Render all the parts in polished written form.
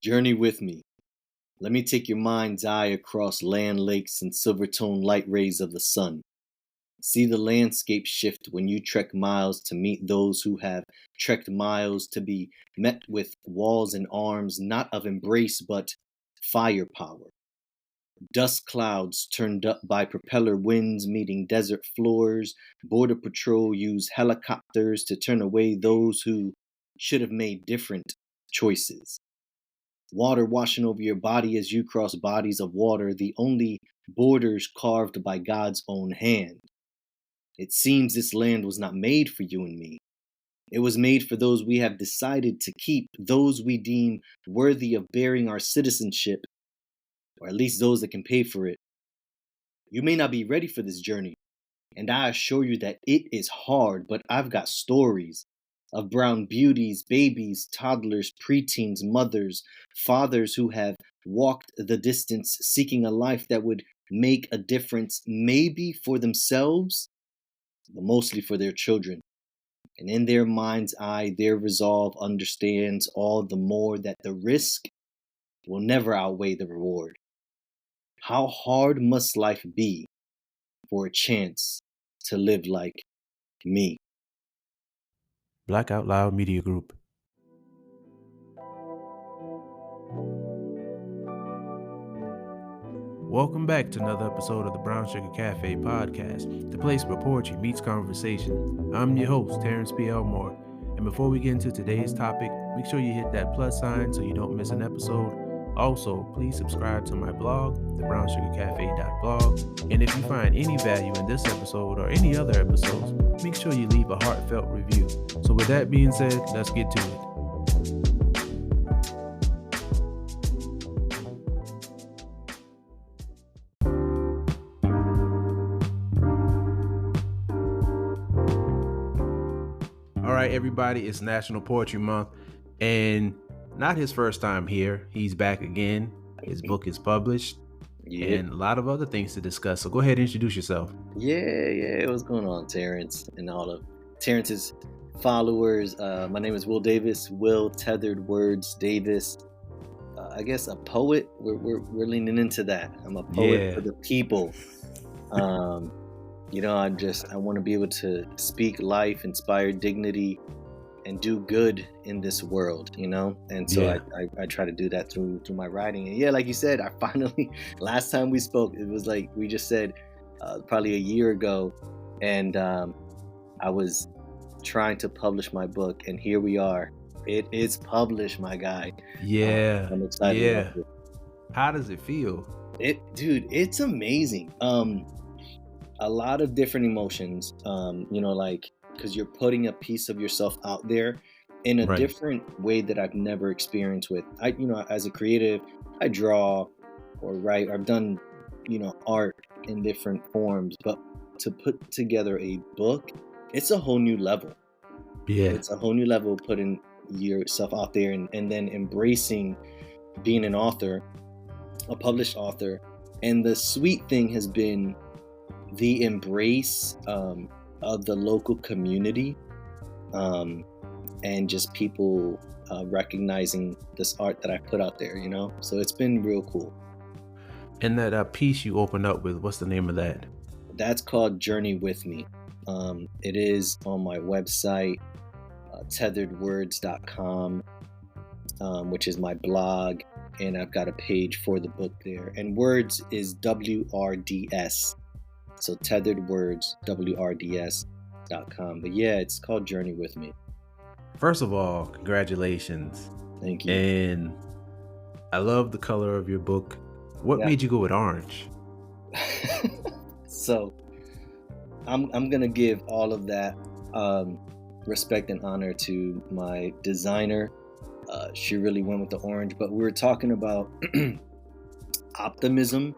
Journey with me. Let me take your mind's eye across land lakes and silver-toned light rays of the sun. See the landscape shift when you trek miles to meet those who have trekked miles to be met with walls and arms not of embrace but firepower. Dust clouds turned up by propeller winds meeting desert floors. Border Patrol use helicopters to turn away those who should have made different choices. Water washing over your body as you cross bodies of water, the only borders carved by God's own hand. It seems this land was not made for you and me. It was made for those we have decided to keep, those we deem worthy of bearing our citizenship, or at least those that can pay for it. You may not be ready for this journey, and I assure you that it is hard, but I've got stories of brown beauties, babies, toddlers, preteens, mothers, fathers who have walked the distance seeking a life that would make a difference, maybe for themselves, but mostly for their children. And in their mind's eye, their resolve understands all the more that the risk will never outweigh the reward. How hard must life be for a chance to live like me? Black Out Loud Media Group. Welcome back to another episode of the Brown Sugar Cafe podcast, the place where poetry meets conversation. I'm your host, Terrence P. Elmore, and before we get into today's topic, make sure you hit that plus sign so you don't miss an episode. Also, please subscribe to my blog, thebrownssugarcafe.blog, and if you find any value in this episode or any other episodes, make sure you leave a heartfelt review. So with that being said, let's get to it. All right, everybody, it's National Poetry Month, and not his first time here. He's back again. His book is published, and a lot of other things to discuss. So go ahead and introduce yourself. Yeah. What's going on, Terrence, and all of Terrence's followers? My name is Will Davis. Will Tethered Words Davis. I guess a poet. We're leaning into that. I'm a poet for the people. I want to be able to speak life, inspire dignity, and do good in this world, and so I try to do that through my writing. And like you said, I finally, last time we spoke, it was like we just said probably a year ago, and I was trying to publish my book, and here we are. It is published, my guy. I'm excited about it. How does it feel? Dude, it's amazing. A lot of different emotions, because you're putting a piece of yourself out there in a different way that I've never experienced with. As a creative, I draw or write. I've done, art in different forms, but to put together a book, it's a whole new level. Yeah. It's a whole new level of putting yourself out there and then embracing being an author, a published author. And the sweet thing has been the embrace of the local community, and just people recognizing this art that I put out there, so it's been real cool. And that piece you opened up with, what's the name of that? That's called Journey With Me. It is on my website, tetheredwords.com, which is my blog, and I've got a page for the book there, and words is WRDS. So Tethered Words, WRDS.com. But it's called Journey With Me. First of all, congratulations. Thank you. And I love the color of your book. What made you go with orange? So I'm gonna give all of that respect and honor to my designer. She really went with the orange, but we were talking about optimism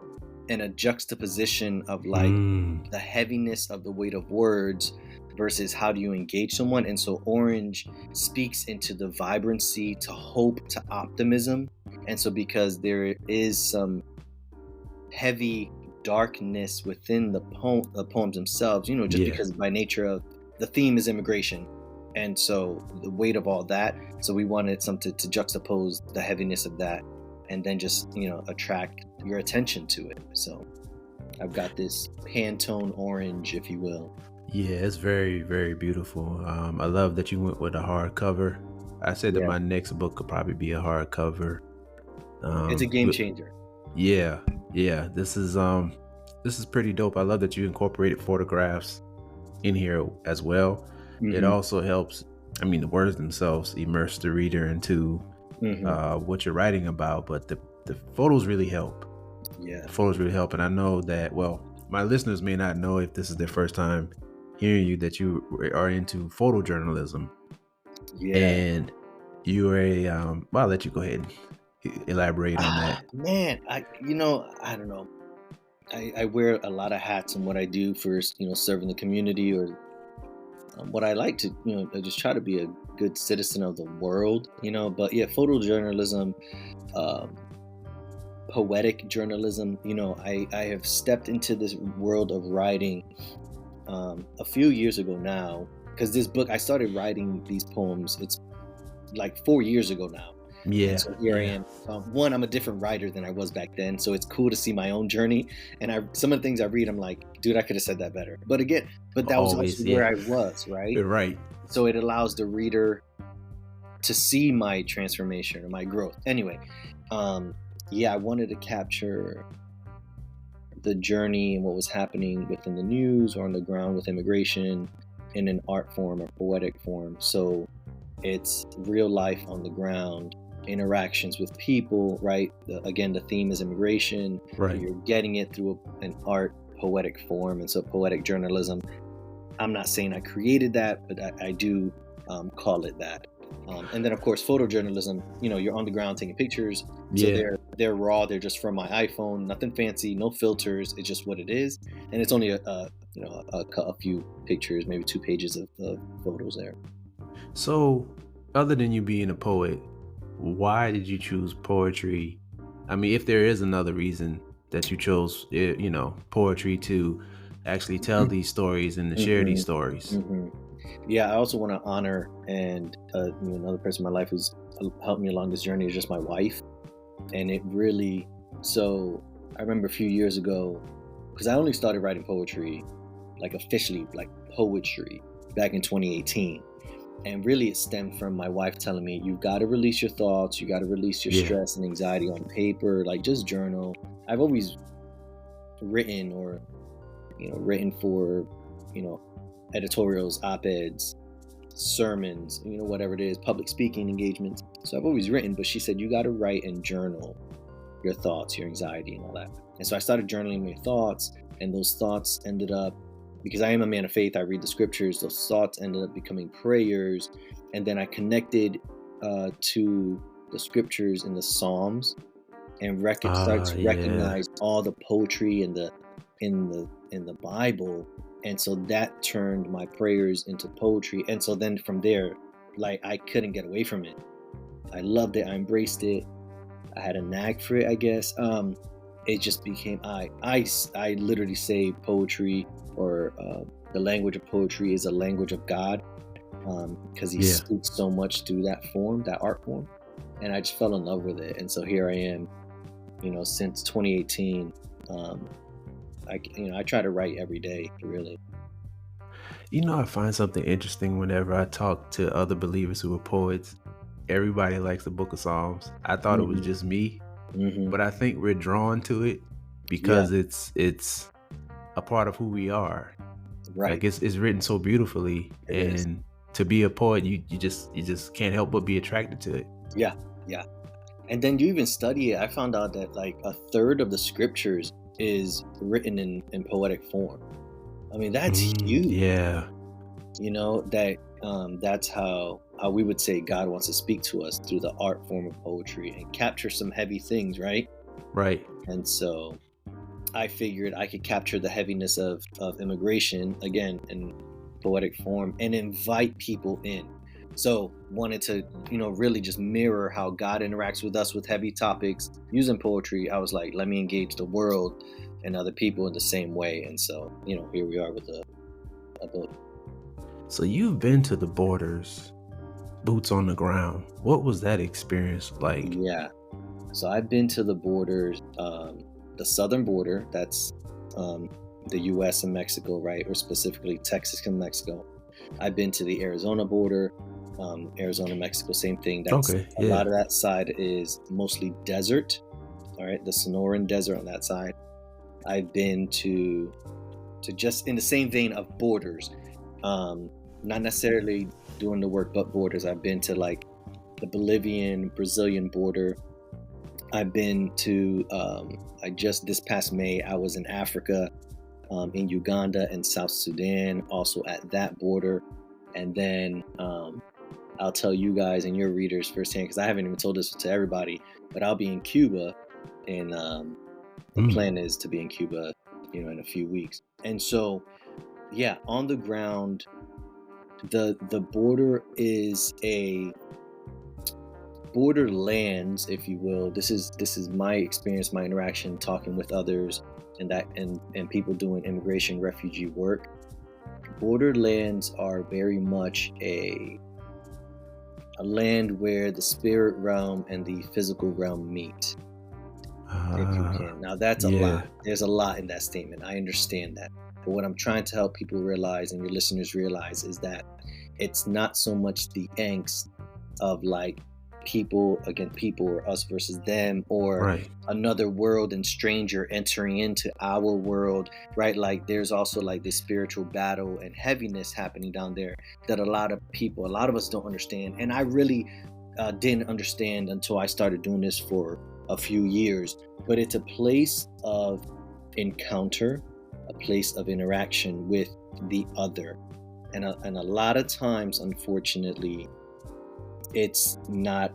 and a juxtaposition of the heaviness of the weight of words versus how do you engage someone. And so orange speaks into the vibrancy, to hope, to optimism. And so because there is some heavy darkness within the poems themselves, because by nature of the theme is immigration. And so the weight of all that, so we wanted something to juxtapose the heaviness of that and then just, attract your attention to it. So I've got this Pantone orange, if you will. Yeah, it's very, very beautiful. I love that you went with a hardcover. I said that Yeah. my next book could probably be a hardcover. It's a game changer. Yeah. This is pretty dope. I love that you incorporated photographs in here as well. It also helps. I mean, the words themselves immerse the reader into what you're writing about, but the photos really help. Yeah. The photos really help, and I know that. Well, my listeners may not know if this is their first time hearing you that you are into photojournalism. Yeah. And you're well, I'll let you go ahead and elaborate on that. Man, I don't know. I wear a lot of hats in what I do for, serving the community, or what I like to, I just try to be a good citizen of the world, but yeah, photojournalism, poetic journalism, I have stepped into this world of writing a few years ago now, because this book, I started writing these poems, it's like 4 years ago now. Yeah. And so here I am. One, I'm a different writer than I was back then, so it's cool to see my own journey. And some of the things I read, I'm like, dude, I could have said that better. But that was also where I was, right? You're right. So it allows the reader to see my transformation or my growth. Anyway, I wanted to capture the journey and what was happening within the news or on the ground with immigration in an art form or poetic form. So it's real life on the ground, interactions with people, right? Again, the theme is immigration. Right. You're getting it through an art poetic form. And so poetic journalism, I'm not saying I created that, but I do call it that. And then, of course, photojournalism, you're on the ground taking pictures. So they're raw. They're just from my iPhone, nothing fancy, no filters. It's just what it is. And it's only a few pictures, maybe 2 pages of photos there. So, other than you being a poet, why did you choose poetry? I mean, if there is another reason that you chose, poetry to actually tell these stories and to share these stories. Yeah, I also want to honor and another person in my life who's helped me along this journey is just my wife. And it really, so I remember a few years ago, because I only started writing poetry, like officially, like poetry, back in 2018. And really it stemmed from my wife telling me, you've got to release your thoughts, you got to release your stress and anxiety on paper, like just journal. I've always written or, written for, editorials, op-eds, sermons, whatever it is, public speaking engagements. So I've always written, but she said, you got to write and journal your thoughts, your anxiety and all that. And so I started journaling my thoughts, and those thoughts ended up, because I am a man of faith, I read the scriptures, those thoughts ended up becoming prayers. And then I connected to the scriptures in the Psalms and started to recognize all the poetry in the Bible. And so that turned my prayers into poetry. And so then from there, like, I couldn't get away from it. I loved it. I embraced it. I had a knack for it, I guess. It just became, I literally say poetry, or the language of poetry is a language of God, because he speaks so much through that form, that art form. And I just fell in love with it. And so here I am, since 2018. I try to write every day, really. I find something interesting whenever I talk to other believers who are poets. Everybody likes the Book of Psalms. I thought it was just me, but I think we're drawn to it because it's a part of who we are. Right. Like it's written so beautifully, and to be a poet, you just can't help but be attracted to it. Yeah. And then you even study it. I found out that like a third of the scriptures is written in poetic form. I mean, that's huge. Yeah. That's how we would say God wants to speak to us, through the art form of poetry and capture some heavy things, right? Right. And so I figured I could capture the heaviness of immigration, again, in poetic form, and invite people in. So wanted to, really just mirror how God interacts with us with heavy topics using poetry. I was like, let me engage the world and other people in the same way. And so, here we are with a book. So you've been to the borders, boots on the ground. What was that experience like? Yeah. So I've been to the borders, the southern border, that's the U.S. and Mexico, right? Or specifically Texas and Mexico. I've been to the Arizona border, Arizona, Mexico, same thing. That's Okay, a yeah. lot of that side is mostly desert, all right? The Sonoran Desert on that side. I've been to just in the same vein of borders, not necessarily doing the work, but borders. I've been to like the Brazilian border. I've been to, I just this past May, I was in Africa, in Uganda and South Sudan, also at that border. And then I'll tell you guys and your readers firsthand, because I haven't even told this to everybody, but I'll be in Cuba, and the plan is to be in Cuba, in a few weeks. And so, yeah, on the ground, the border is a borderlands, if you will. This is my experience, my interaction, talking with others, and people doing immigration refugee work. Borderlands are very much a land where the spirit realm and the physical realm meet, if you can. Now that's a Yeah. lot. There's a lot in that statement. I understand that. But what I'm trying to help people realize, and your listeners realize, is that it's not so much the angst of like people against people, or us versus them, or Right. another world and stranger entering into our world, right? Like there's also like this spiritual battle and heaviness happening down there that a lot of us don't understand. And I really didn't understand until I started doing this for a few years. But it's a place of encounter, a place of interaction with the other. And a lot of times, unfortunately, it's not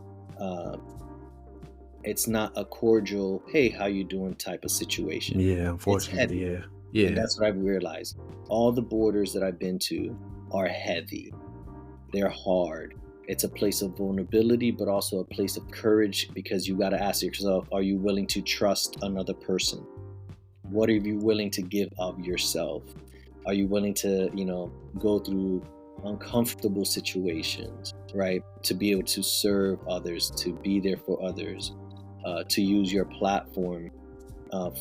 a cordial, hey, how you doing type of situation. Yeah, It's unfortunately, heavy. yeah. And Yeah. that's what I've realized. All the borders that I've been to are heavy. They're hard. It's a place of vulnerability, but also a place of courage, because you got to ask yourself, are you willing to trust another person? What are you willing to give of yourself? Are you willing to, go through uncomfortable situations, right? To be able to serve others, to be there for others, to use your platform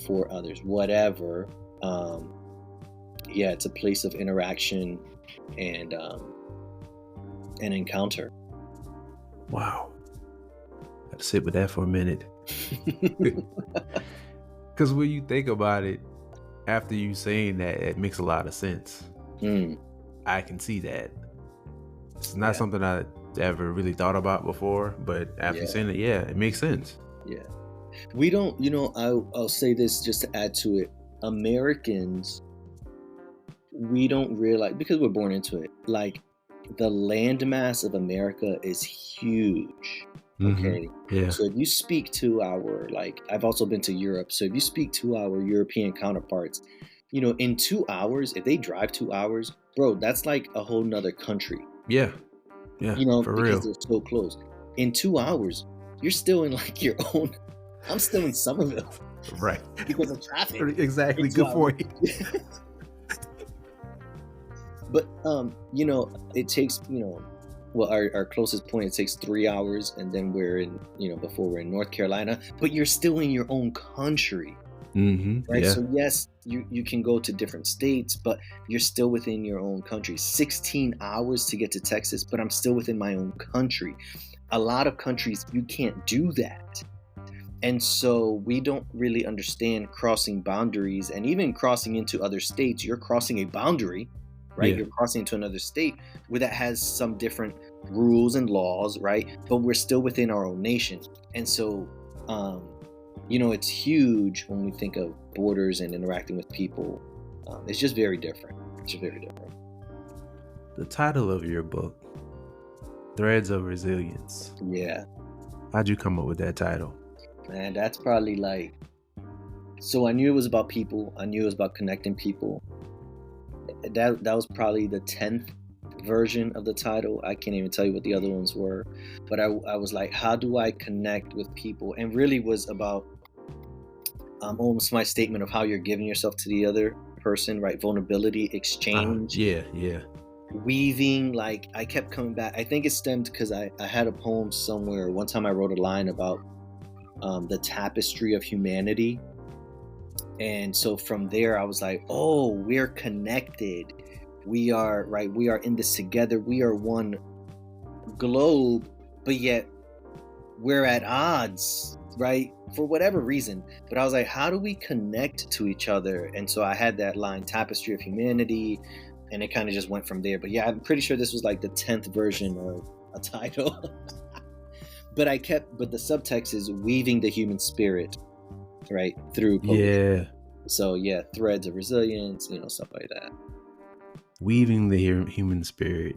for others, whatever. Yeah, it's a place of interaction and encounter. Wow. Had to sit with that for a minute. Because when you think about it, after you saying that, it makes a lot of sense. I can see that. It's not something I ever really thought about before, but after saying it, yeah, it makes sense. Yeah. We don't, I'll say this just to add to it. Americans, we don't realize, because we're born into it, like the landmass of America is huge. Okay. Yeah. So if you speak to I've also been to Europe. So if you speak to our European counterparts, in 2 hours, if they drive 2 hours, bro, that's like a whole nother country. Yeah. Yeah. For Because real. they're so close. In 2 hours, you're still in like your own. I'm still in Somerville. Right. Because of traffic. Exactly. Good for you. But it takes, well, our closest point, it takes 3 hours, and then we're in, before we're in North Carolina, but you're still in your own country. Right. Yeah. So yes, you can go to different states, but you're still within your own country. 16 hours to get to Texas, but I'm still within my own country. A lot of countries, you can't do that. And so we don't really understand crossing boundaries, and even crossing into other states. You're crossing a boundary, right? Yeah. You're crossing into another state where that has some different rules and laws, right? But we're still within our own nation. And so, it's huge when we think of borders and interacting with people. It's just very different. It's just very different. The title of your book, Threads of Resilience. Yeah. How'd you come up with that title? Man, that's probably so I knew it was about people. I knew it was about connecting people. That was probably the 10th version of the title. I can't even tell you what the other ones were. But I was like, how do I connect with people? And really was about almost my statement of how you're giving yourself to the other person, right? Vulnerability, exchange. Yeah. weaving, like I kept coming back. I think it stemmed because I had a poem somewhere. One time I wrote a line about the tapestry of humanity. And so from there, I was like, oh, we're connected. We are, right? We are in this together. We are one globe, but yet we're at odds, right? For whatever reason. But I was like, how do we connect to each other? And so I had that line, tapestry of humanity, and it kind of just went from there. But yeah, I'm pretty sure this was like the 10th version of a title. But the subtext is weaving the human spirit, right, through poetry. Yeah. So yeah, threads of resilience, stuff like that. Weaving the human spirit.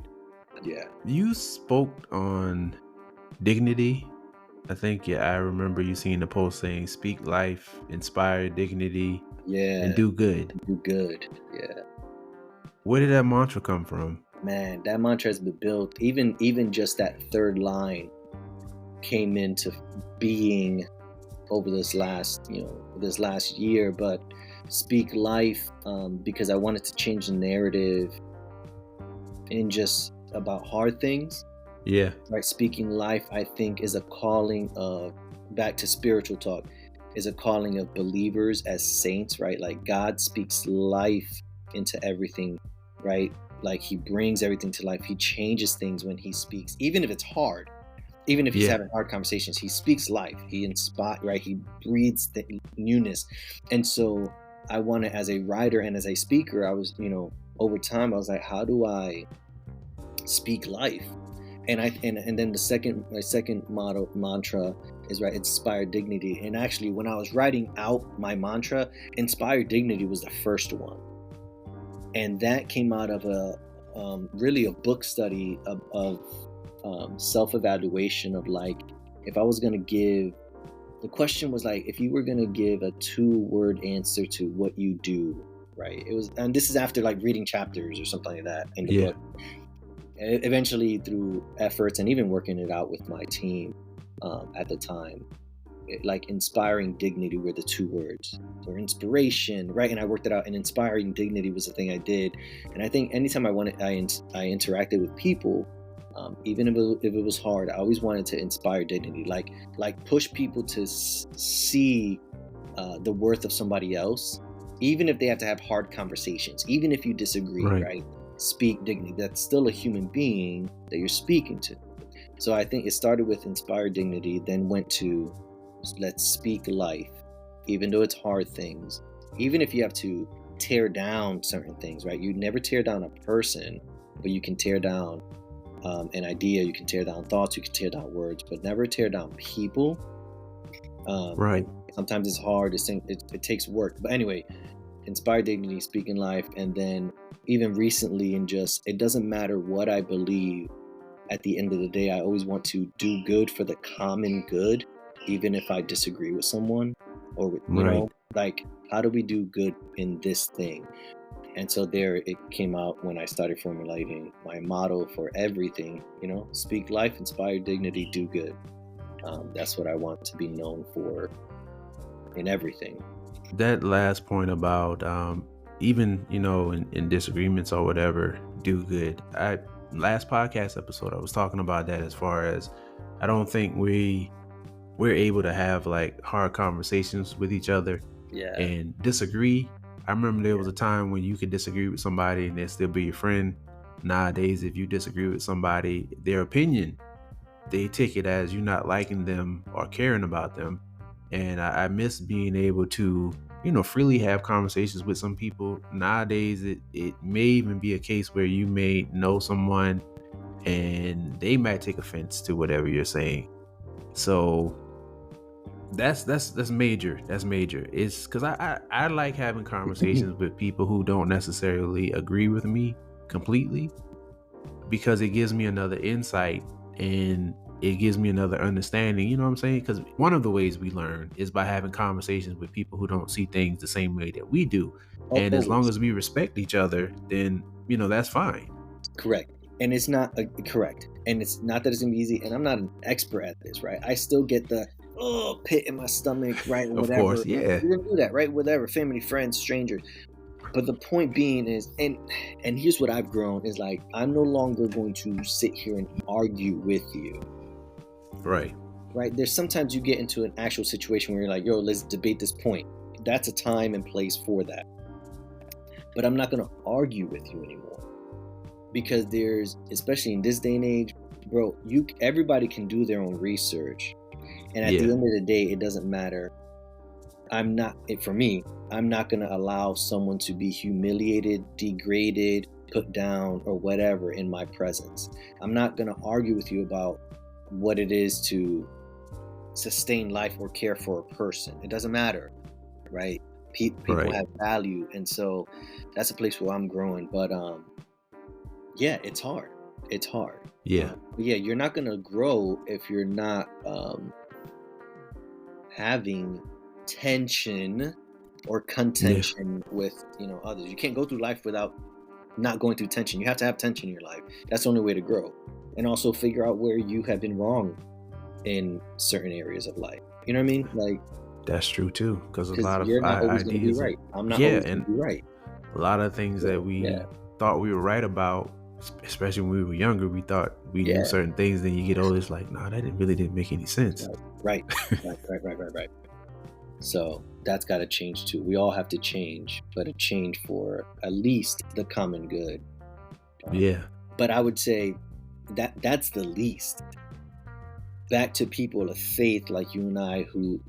Yeah. You spoke on dignity. I think, I remember you seeing the post saying, speak life, inspire dignity, and do good. Do good, yeah. Where did that mantra come from? Man, that mantra has been built. Even just that third line came into being over this last year. But speak life, because I wanted to change the narrative in just about hard things. Yeah. Right. Speaking life, I think, is a calling of, back to spiritual talk, is a calling of believers as saints, right? Like God speaks life into everything, right? Like he brings everything to life. He changes things when he speaks, even if it's hard. Even if he's having hard conversations, he speaks life. He inspires, right? He breathes the newness. And so I wanted, as a writer and as a speaker, I was, over time, I was like, how do I speak life? And then my second mantra is, right, inspire dignity. And actually, when I was writing out my mantra, inspire dignity was the first one. And that came out of really a book study of self-evaluation of, like, if I was going to give, the question was like, if you were going to give a 2-word answer to what you do, right? It was, and this is after like reading chapters or something like that in the book. Eventually, through efforts and even working it out with my team at the time, like inspiring dignity were the 2 words, or inspiration, right? And I worked it out, and inspiring dignity was the thing I did. And I think anytime I interacted with people, even if it was hard, I always wanted to inspire dignity, like push people to see the worth of somebody else, even if they have to have hard conversations, even if you disagree, right? Speak dignity. That's still a human being that you're speaking to. So I think it started with inspire dignity, then went to let's speak life, even though it's hard things, even if you have to tear down certain things, right? You never tear down a person, but you can tear down an idea, you can tear down thoughts, you can tear down words, but never tear down people. Right. Sometimes it's hard. It takes work. But anyway, inspire dignity, speaking life, and then even recently, and just, it doesn't matter what I believe. At the end of the day, I always want to do good for the common good, even if I disagree with someone, or with, like, how do we do good in this thing? And so there it came out when I started formulating my motto for everything, speak life, inspire dignity, do good. That's what I want to be known for in everything. That last point about even, in disagreements or whatever, do good. Last podcast episode, I was talking about that, as far as I don't think we're able to have like hard conversations with each other and disagree. I remember there was a time when you could disagree with somebody and they'd still be your friend. Nowadays, if you disagree with somebody, their opinion, they take it as you not liking them or caring about them. And I miss being able to, freely have conversations with some people. Nowadays, it may even be a case where you may know someone and they might take offense to whatever you're saying. So that's major. That's major. It's because I like having conversations with people who don't necessarily agree with me completely, because it gives me another insight and it gives me another understanding. You know what I'm saying? Because one of the ways we learn is by having conversations with people who don't see things the same way that we do. And as long as we respect each other, then, that's fine. Correct. And it's not correct. And it's not that it's going to be easy. And I'm not an expert at this, right? I still get the pit in my stomach, right? Whatever. Of course, yeah. You're going to do that, right? Whatever. Family, friends, strangers. But the point being is, and here's what I've grown is like, I'm no longer going to sit here and argue with you. Right. There's sometimes you get into an actual situation where you're like, yo, let's debate this point. That's a time and place for that. But I'm not going to argue with you anymore, because there's, especially in this day and age, bro, everybody can do their own research. And at the end of the day, it doesn't matter. For me, I'm not going to allow someone to be humiliated, degraded, put down, or whatever in my presence. I'm not going to argue with you about what it is to sustain life or care for a person. It doesn't matter, right? People have value. And so that's a place where I'm growing. But yeah, it's hard. It's hard. Yeah. Yeah, you're not going to grow if you're not having tension or contention with others. You can't go through life without not going through tension. You have to have tension in your life. That's the only way to grow. And also figure out where you have been wrong in certain areas of life. You know what I mean? Like, that's true too, because a lot of you're not always ideas, going to be right. I'm not always going to be right. A lot of things that we thought we were right about, especially when we were younger, we thought we knew certain things. Then you get older, it's like, nah, that didn't make any sense. Right. So that's got to change too. We all have to change, but a change for at least the common good. But I would say that's the least. Back to people of faith like you and I who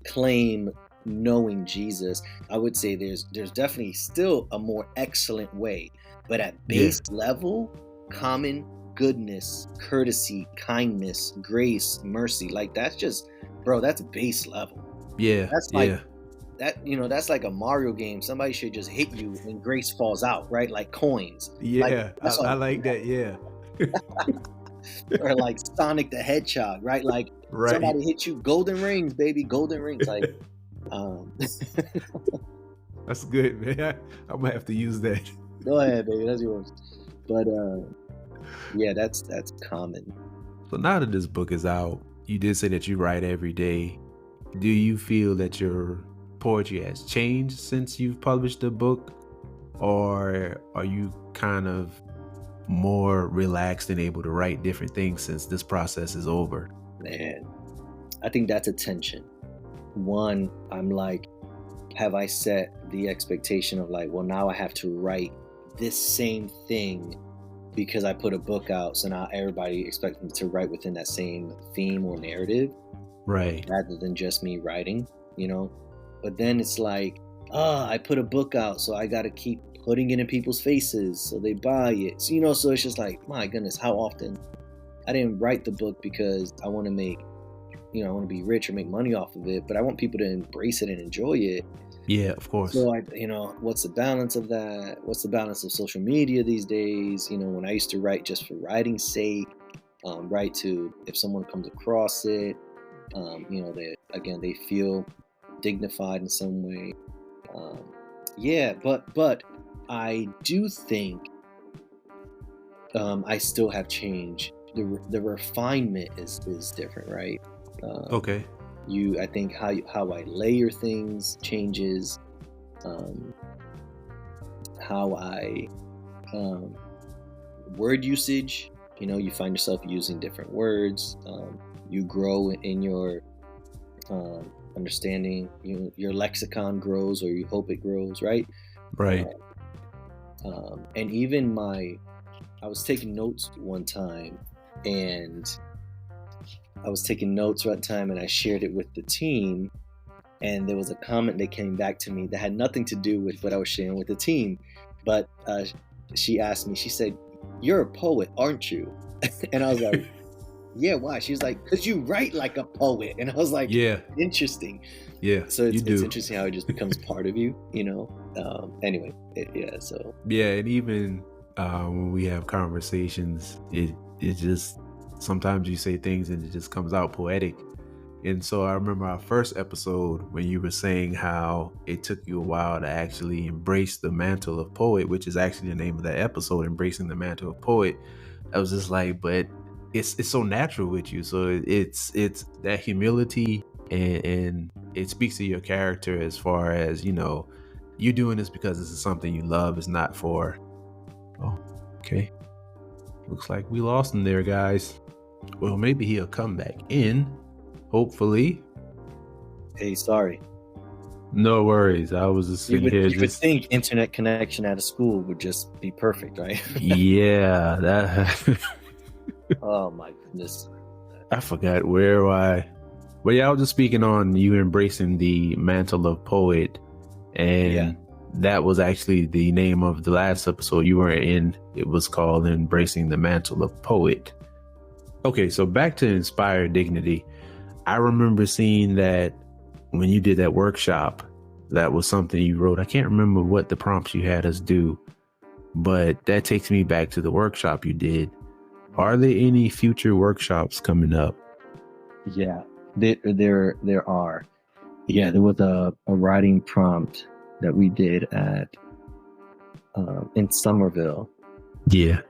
claim knowing Jesus, I would say there's definitely still a more excellent way. But at base level, common goodness, courtesy, kindness, grace, mercy, like that's just, bro, that's base level. That's like that, that's like a Mario game. Somebody should just hit you and grace falls out, right? Like coins. I like that. Or like Sonic the Hedgehog, right? Like somebody hit you, golden rings, baby, golden rings. Like, that's good, man. I'm gonna have to use that. Go ahead, baby, that's yours. But yeah, that's common. So now that this book is out, you did say that you write every day. Do you feel that your poetry has changed since you've published the book, or are you kind of more relaxed and able to write different things since this process is over? Man, I think that's a tension. One, I'm like, have I set the expectation of like, well, now I have to write this same thing because I put a book out, so now everybody expects me to write within that same theme or narrative, rather than just me writing, But then it's like, I put a book out, so I got to keep putting it in people's faces so they buy it. So, so it's just like, my goodness, how often? I didn't write the book because I want to make, I want to be rich or make money off of it, but I want people to embrace it and enjoy it. Yeah, of course. So what's the balance of that? What's the balance of social media these days? When I used to write just for writing's sake, write to, if someone comes across it, they feel dignified in some way. But I do think I still have changed. The refinement is different, right? Okay. I think how I layer things changes. How I word usage. You find yourself using different words. You grow in your understanding. Your lexicon grows, or you hope it grows, right? Right. And even I was taking notes one time, and I shared it with the team, and there was a comment that came back to me that had nothing to do with what I was sharing with the team. But she asked me, she said, "You're a poet, aren't you?" And I was like, "Yeah, why?" She was like, "Because you write like a poet." And I was like, "Yeah, interesting." Yeah, so it's interesting how it just becomes part of you, anyway, so. Yeah, and even when we have conversations, it just, sometimes you say things and it just comes out poetic. And so I remember our first episode when you were saying how it took you a while to actually embrace the mantle of poet, which is actually the name of that episode, Embracing the Mantle of Poet. I was just like, but it's so natural with you. So it's that humility, and it speaks to your character as far as, you're doing this because this is something you love. It's not for, oh, okay. Looks like we lost him there, guys. Well, maybe he'll come back in, hopefully. Hey, sorry. No worries. I was just sitting here. You would think internet connection at a school would just be perfect, right? Yeah. That. Oh my goodness. I forgot where But yeah, I was just speaking on you embracing the mantle of poet, and that was actually the name of the last episode you were in. It was called Embracing the Mantle of Poet. Okay, so back to Inspired Dignity. I remember seeing that when you did that workshop, that was something you wrote. I can't remember what the prompts you had us do, but that takes me back to the workshop you did. Are there any future workshops coming up? Yeah, there are. Yeah, there was a writing prompt that we did at in Somerville. Yeah.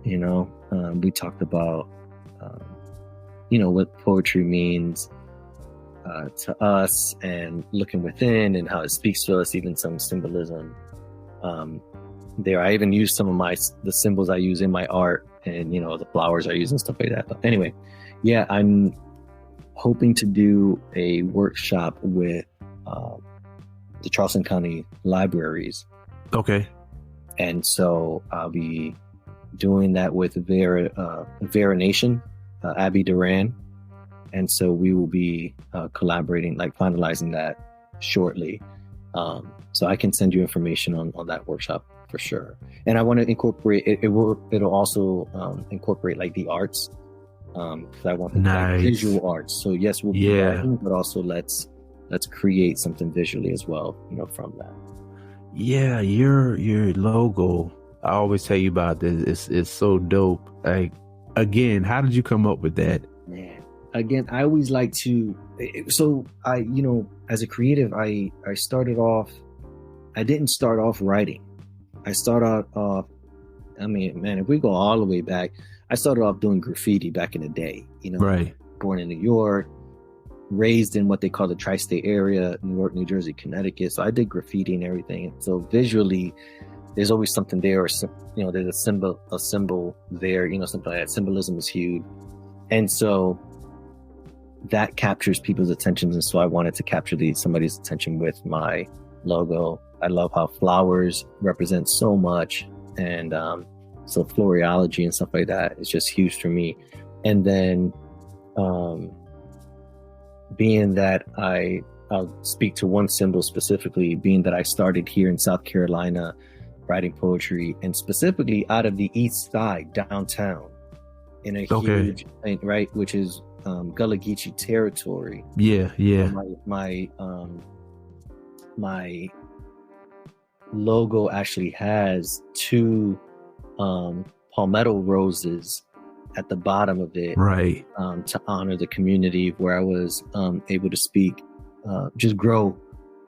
We talked about what poetry means to us, and looking within and how it speaks to us, even some symbolism there. I even used some of the symbols I use in my art, and the flowers I use and stuff like that. But anyway, yeah, I'm hoping to do a workshop with the Charleston County Libraries. Okay. And so I'll be doing that with Vera Nation, Abby Duran. And so we will be collaborating, like finalizing that shortly. So I can send you information on that workshop for sure. And I want to incorporate it'll also incorporate like the arts. Because I want like visual arts. So yes, we'll be writing, but also let's create something visually as well, from that. Yeah, your logo, I always tell you about this. It's so dope. Like, again, how did you come up with that? Man, again, I always like to. So I, as a creative, I started off. I didn't start off writing. I started off. I mean, man, if we go all the way back, I started off doing graffiti back in the day. Right. Born in New York, raised in what they call the tri-state area, New York, New Jersey, Connecticut. So I did graffiti and everything. So visually, there's always something there, or there's a symbol there. Something like that. Symbolism is huge, and so that captures people's attention. And so I wanted to capture somebody's attention with my logo. I love how flowers represent so much, and so floriology and stuff like that is just huge for me. And then being that I'll speak to one symbol specifically, being that I started here in South Carolina writing poetry, and specifically out of the East Side, downtown, in a huge, right, which is Gullah Geechee territory. Yeah. My logo actually has two palmetto roses at the bottom of it, right, to honor the community where I was able to speak, just grow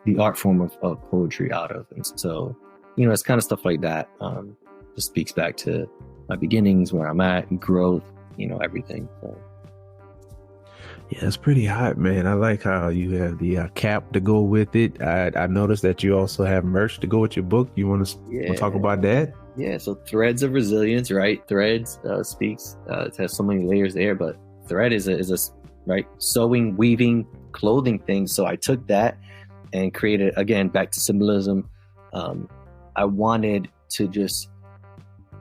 the art form of poetry out of. And so, it's kind of stuff like that. Just speaks back to my beginnings, where I'm at, and growth, everything. So. Yeah, it's pretty hot, man. I like how you have the cap to go with it. I noticed that you also have merch to go with your book. You want to talk about that? Yeah, so Threads of Resilience, right? Threads speaks, it has so many layers there, but thread is a right, sewing, weaving, clothing thing. So I took that and created, again, back to symbolism. I wanted to just,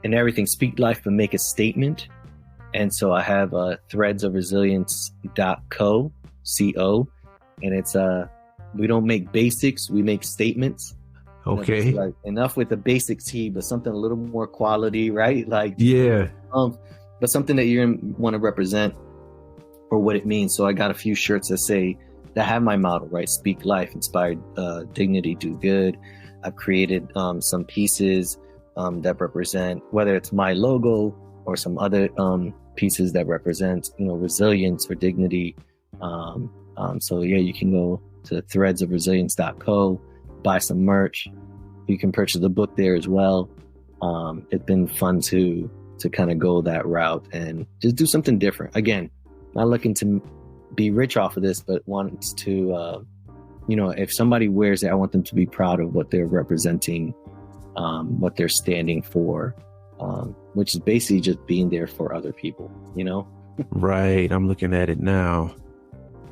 in everything, speak life, but make a statement. And so I have threadsofresilience.co, and it's we don't make basics, we make statements. Okay. Like, enough with the basic T, but something a little more quality, right? Like, but something that you're gonna want to represent for what it means. So I got a few shirts that have my motto, right? Speak life, inspired dignity, do good. I've created some pieces that represent, whether it's my logo or some other pieces that represent, resilience or dignity. So yeah, you can go to threadsofresilience.co, buy some merch. You can purchase the book there as well. It's been fun to kind of go that route and just do something different. Again, not looking to be rich off of this, but wants to if somebody wears it, I want them to be proud of what they're representing, what they're standing for, which is basically just being there for other people, Right. I'm looking at it now.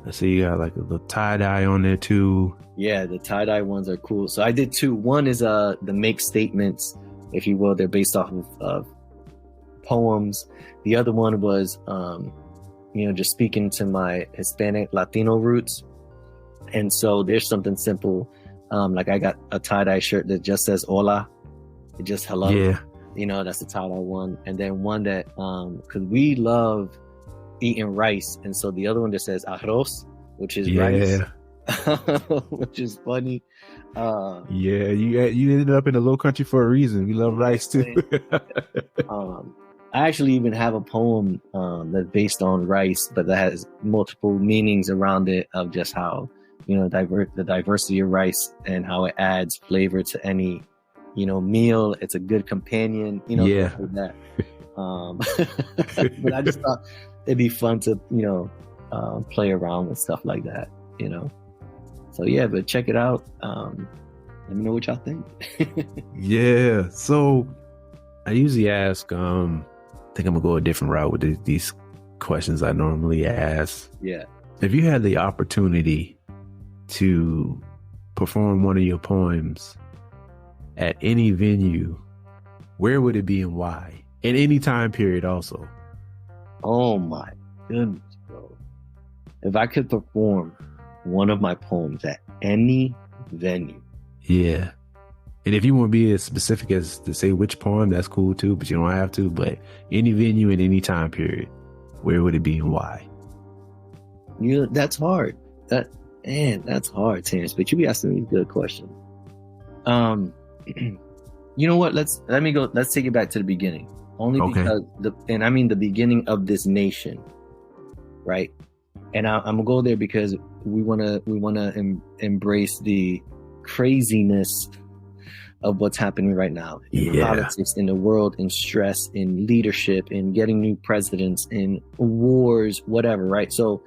I see you got like a little tie-dye on there too. Yeah, the tie-dye ones are cool. So I did two. One is the make statements, if you will. They're based off of poems. The other one was, just speaking to my Hispanic Latino roots. And so there's something simple. Like I got a tie-dye shirt that just says hola. It just hello. Yeah. That's the tie-dye one. And then one that, because we love eating rice. And so the other one that says arroz, which is rice. Which is funny. You ended up in the Low Country for a reason. We love rice too. I actually even have a poem that's based on rice, but that has multiple meanings around it of just how the diversity of rice and how it adds flavor to any meal. It's a good companion, Yeah. like that. But I just thought it'd be fun to play around with stuff like that. So yeah, but check it out. Let me know what y'all think. Yeah. So I usually ask, I think I'm gonna go a different route with these questions I normally ask. Yeah. If you had the opportunity to perform one of your poems at any venue, where would it be and why? In any time period also. Oh my goodness, bro. If I could perform one of my poems at any venue. Yeah. And if you want to be as specific as to say which poem, that's cool too, but you don't have to. But any venue in any time period, where would it be and why? That's hard. That's hard, Terrence. But you be asking me good questions. You know what? Let's take it back to the beginning. Only because the beginning of this nation, right? And I'm gonna go there because we wanna embrace the craziness of what's happening right now in politics, in the world, in stress, in leadership, in getting new presidents, in wars, whatever, right? So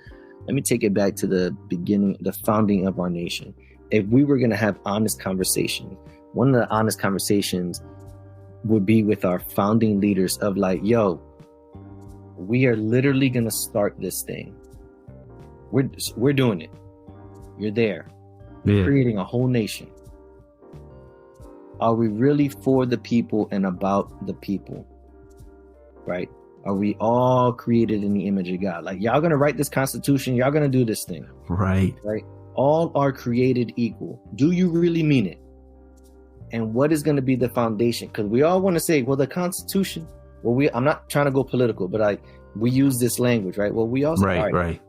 let me take it back to the beginning, the founding of our nation. If we were gonna have honest conversation, one of the honest conversations would be with our founding leaders of like, yo, we are literally gonna start this thing. We're doing it. You're there. We're creating a whole nation. Are we really for the people and about the people? Right? Are we all created in the image of God? Like, y'all gonna write this constitution, y'all gonna do this thing. Right. Right? All are created equal. Do you really mean it? And what is gonna be the foundation? Because we all want to say, well, the Constitution, I'm not trying to go political, but we use this language, right? Well, we also right.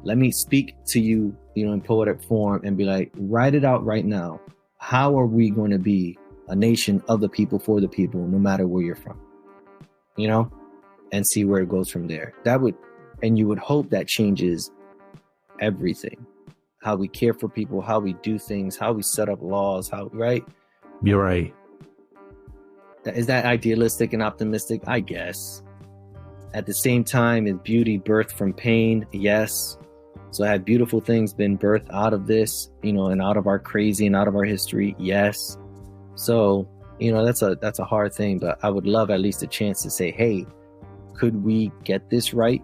Let me speak to you, in poetic form and be like, write it out right now. How are we going to be a nation of the people, for the people, no matter where you're from, and see where it goes from there. And you would hope that changes everything. How we care for people, how we do things, how we set up laws, right? You're right. Is that idealistic and optimistic? I guess. At the same time, is beauty birthed from pain? Yes. So have beautiful things been birthed out of this, and out of our crazy and out of our history? Yes. So, that's a hard thing, but I would love at least a chance to say, hey, could we get this right?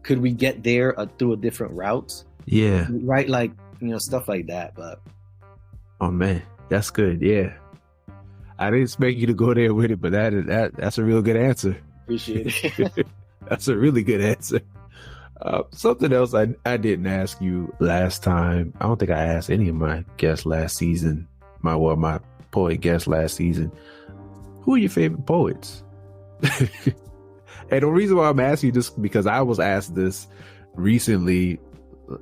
Could we get there through a different route? Yeah. Right. Like, stuff like that. But. Oh man, that's good. Yeah. I didn't expect you to go there with it, but that's a real good answer. Appreciate it. That's a really good answer. Something else I didn't ask you last time. I don't think I asked any of my guests last season. My poet guests last season. Who are your favorite poets? And the reason why I'm asking you just because I was asked this recently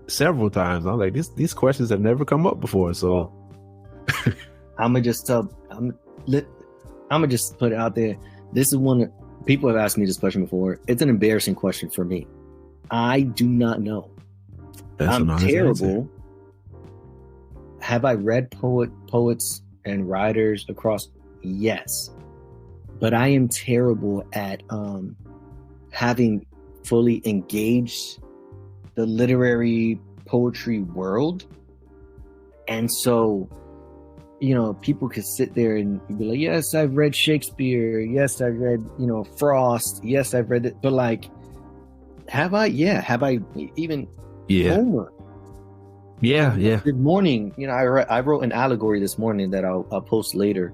several times. I'm like, these questions have never come up before. So I'm gonna just put it out there. This is one people have asked me this question before. It's an embarrassing question for me. I do not know. I'm terrible. Have I read poets and writers across? Yes. But I am terrible at having fully engaged the literary poetry world And so, people could sit there and be like, yes, I've read Shakespeare. Yes, I've read, Frost. Yes, I've read it. But like, have I? Yeah. Have I even Homer? Yeah. Good morning. I wrote an allegory this morning that I'll post later,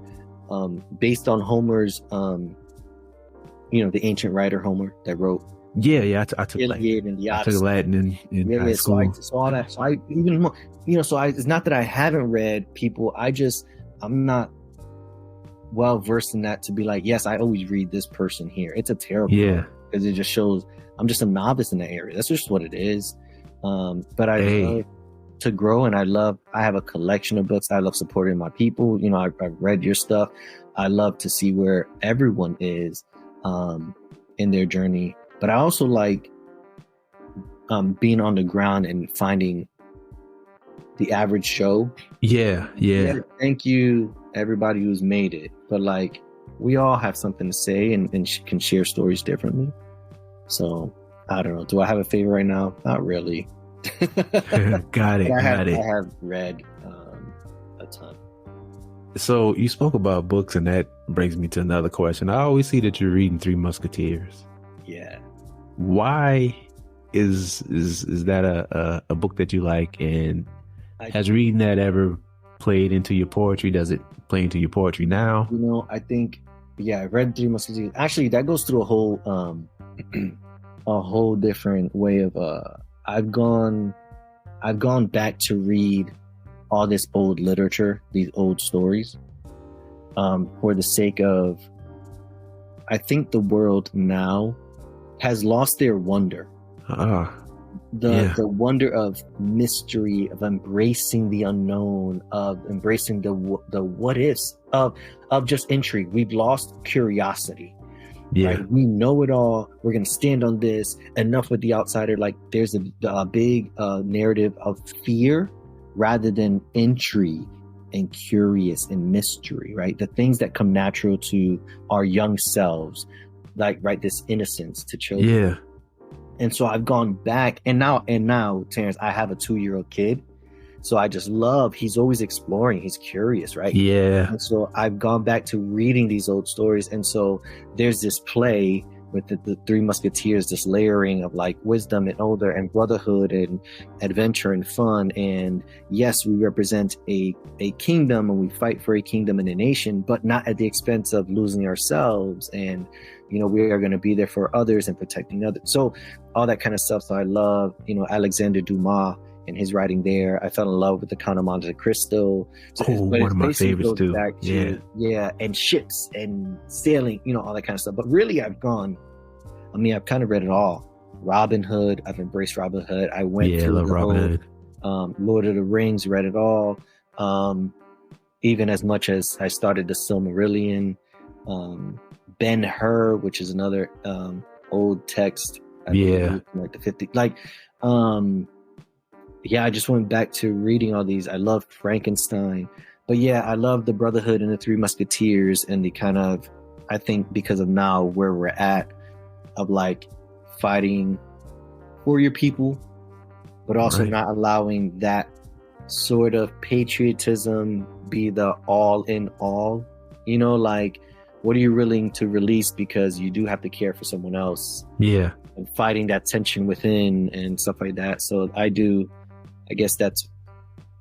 based on Homer's, the ancient writer Homer that wrote. Yeah. I took Iliad and the Odyssey. I took Latin in high school. So all that. So I even more, it's not that I haven't read people. I'm not well versed in that to be like, yes, I always read this person here. It's a terrible because it just shows I'm just a novice in that area. That's just what it is. But I love to grow, and I have a collection of books. I love supporting my people. I've read your stuff. I love to see where everyone is in their journey. But I also like being on the ground and finding the average show. Yeah. Thank you, everybody who's made it. But like, we all have something to say and can share stories differently. So I don't know. Do I have a favorite right now? Not really. Got it. I have read a ton. So you spoke about books, and that brings me to another question. I always see that you're reading Three Musketeers. Yeah. Why is that a book that you like? And has reading that ever played into your poetry? Does it play into your poetry now? I think, I read Three Musketeers. Actually, that goes through a whole different way of I've gone back to read all this old literature, these old stories, for the sake of, I think the world now has lost their wonder. The wonder of mystery, of embracing the unknown, of embracing the what ifs, of just intrigue. We've lost curiosity. Yeah. Right? We know it all. We're going to stand on this. Enough with the outsider. Like, there's a big narrative of fear rather than intrigue and curious and mystery, right? The things that come natural to our young selves, like, right, this innocence to children. Yeah. And so I've gone back, and now, Terrence, I have a 2-year-old kid. So I just love, he's always exploring. He's curious, right? Yeah. And so I've gone back to reading these old stories. And so there's this play with the Three Musketeers, this layering of like wisdom and older and brotherhood and adventure and fun. And yes, we represent a kingdom, and we fight for a kingdom and a nation, but not at the expense of losing ourselves. And, we are going to be there for others and protecting others. So all that kind of stuff. So I love, Alexander Dumas and his writing there. I fell in love with the Count of Monte Cristo. One of my favorites too. And ships and sailing, all that kind of stuff. But really, I've kind of read it all. Robin Hood, I've embraced Robin Hood. I went through love Robin Hood. Lord of the Rings, read it all. Even as much as I started the Silmarillion, Ben-Hur, which is another old text. Like the 50s. I just went back to reading all these. I love Frankenstein. But I love the Brotherhood and the Three Musketeers, and the kind of, I think because of now where we're at, of like fighting for your people, but also not allowing that sort of patriotism be the all in all. Like, what are you willing to release because you do have to care for someone else? Yeah. And fighting that tension within and stuff like that. So I guess that's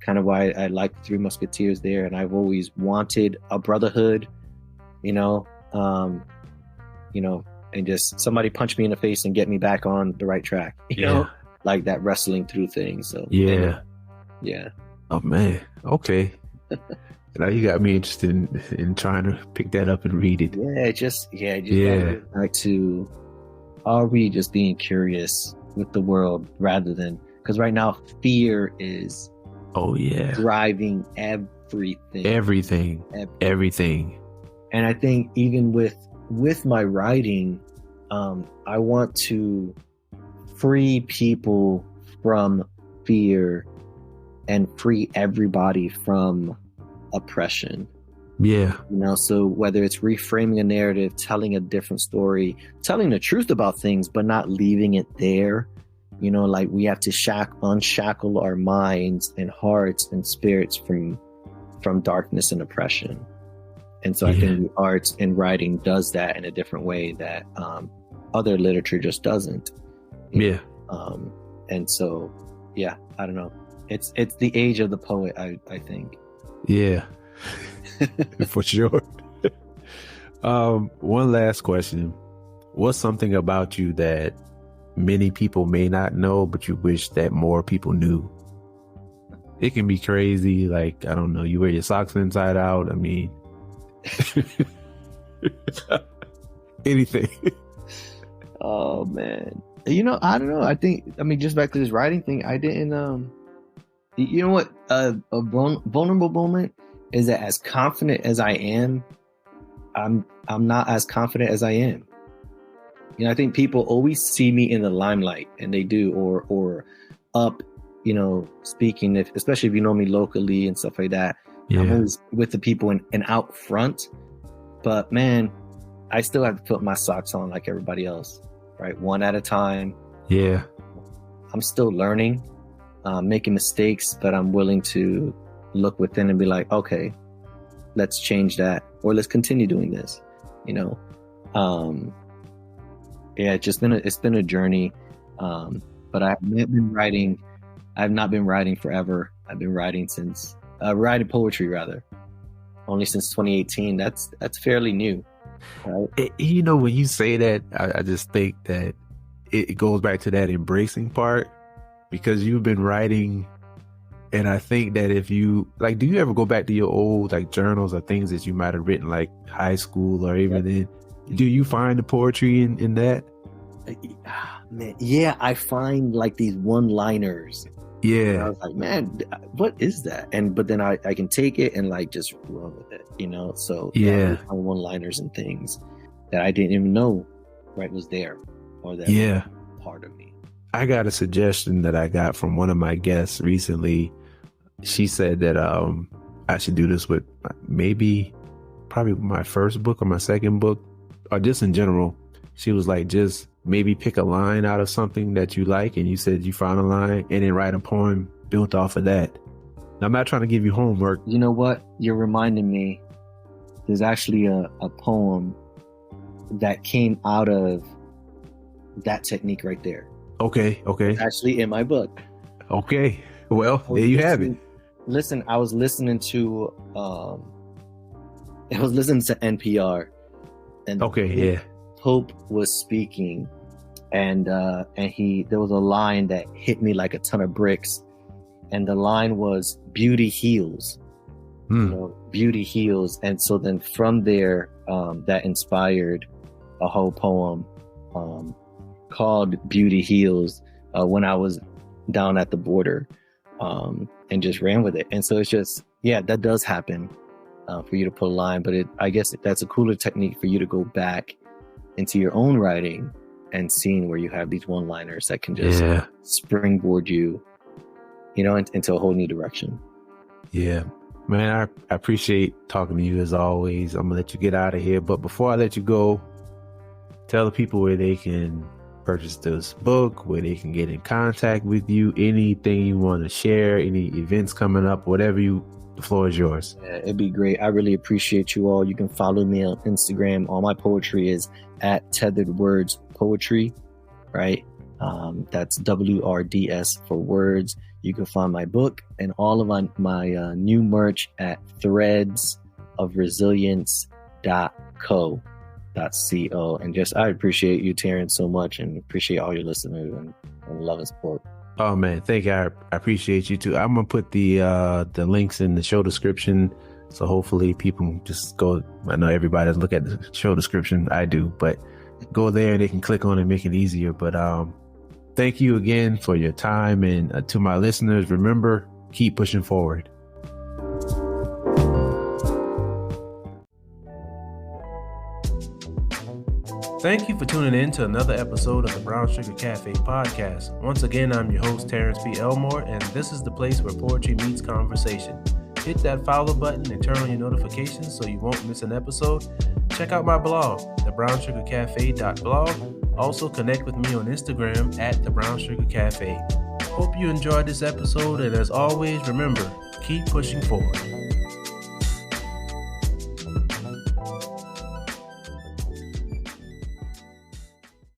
kind of why I like the Three Musketeers there. And I've always wanted a brotherhood, and just somebody punch me in the face and get me back on the right track, you know, like that wrestling through thing. So yeah. Oh man. Okay. Now you got me interested in trying to pick that up and read it. Back to, are we just being curious with the world rather than, because right now fear is driving everything. And I think even with my writing, I want to free people from fear and free everybody from oppression. So whether it's reframing a narrative, telling a different story, telling the truth about things, but not leaving it there, Like we have to unshackle our minds and hearts and spirits from darkness and oppression. And so I think the arts and writing does that in a different way that other literature just doesn't. And so, I don't know. It's the age of the poet, I think. Yeah, for sure. One last question. What's something about you that many people may not know, but you wish that more people knew? It can be crazy. Like, I don't know, you wear your socks inside out. I mean, anything. Oh man. I don't know. I mean, just back to this writing thing, I didn't, you know what, a vulnerable moment is that as confident as I am, I'm not as confident as I am. I think people always see me in the limelight, and they do, or up, speaking, especially if you know me locally and stuff like that. I'm always with the people and out front. But man, I still have to put my socks on like everybody else, right? One at a time. Yeah. I'm still learning, making mistakes, but I'm willing to look within and be like, okay, let's change that, or let's continue doing this. It's been a journey. But I've been writing. I've not been writing forever. I've been writing since writing poetry rather, only since 2018. That's fairly new. Right? When you say that, I just think that it goes back to that embracing part, because you've been writing. And I think that if you like, do you ever go back to your old like journals or things that you might have written like high school or even then? Do you find the poetry in that? Man, yeah, I find like these one-liners. Yeah. And I was like, man, what is that? But then I can take it and like just run with it, So I find one-liners and things that I didn't even know was there, or that was part of me. I got a suggestion that I got from one of my guests recently. She said that I should do this with probably my first book or my second book, or just in general. She was like, just maybe pick a line out of something that you like, and you said you found a line, and then write a poem built off of that. Now, I'm not trying to give you homework. You know what? You're reminding me. There's actually a poem that came out of that technique right there. Okay. It's actually in my book. Okay. Well, there you have it. Listen, I was listening to NPR, and Pope was speaking, and there was a line that hit me like a ton of bricks, and the line was "Beauty heals." Beauty heals, and so then from there, that inspired a whole poem called "Beauty Heals" when I was down at the border, and just ran with it. And so it's just, that does happen for you to put a line, but I guess that's a cooler technique for you to go back into your own writing and seeing where you have these one-liners that can just springboard you, into a whole new direction. Yeah, man, I appreciate talking to you as always. I'm gonna let you get out of here, but before I let you go, tell the people where they can purchase this book, where they can get in contact with you, anything you want to share, any events coming up, the floor is yours. Yeah, it'd be great. I really appreciate you all. You can follow me on Instagram. All my poetry is at Tethered Words Poetry, right? That's WRDS for words. You can find my book and all of my new merch at threadsofresilience.co. And I appreciate you, Terrence, so much, and appreciate all your listeners and love and support. Oh man, thank you. I appreciate you too. I'm gonna put the links in the show description, so hopefully people just go. I know everybody doesn't look at the show description. I do, but go there and they can click on it and make it easier. But thank you again for your time, and to my listeners, remember, keep pushing forward. Thank you for tuning in to another episode of the Brown Sugar Cafe podcast. Once again, I'm your host, Terrence P. Elmore, and this is the place where poetry meets conversation. Hit that follow button and turn on your notifications so you won't miss an episode. Check out my blog, thebrownsugarcafe.blog. Also connect with me on Instagram at The Brown Sugar Cafe. Hope you enjoyed this episode, and as always, remember, keep pushing forward.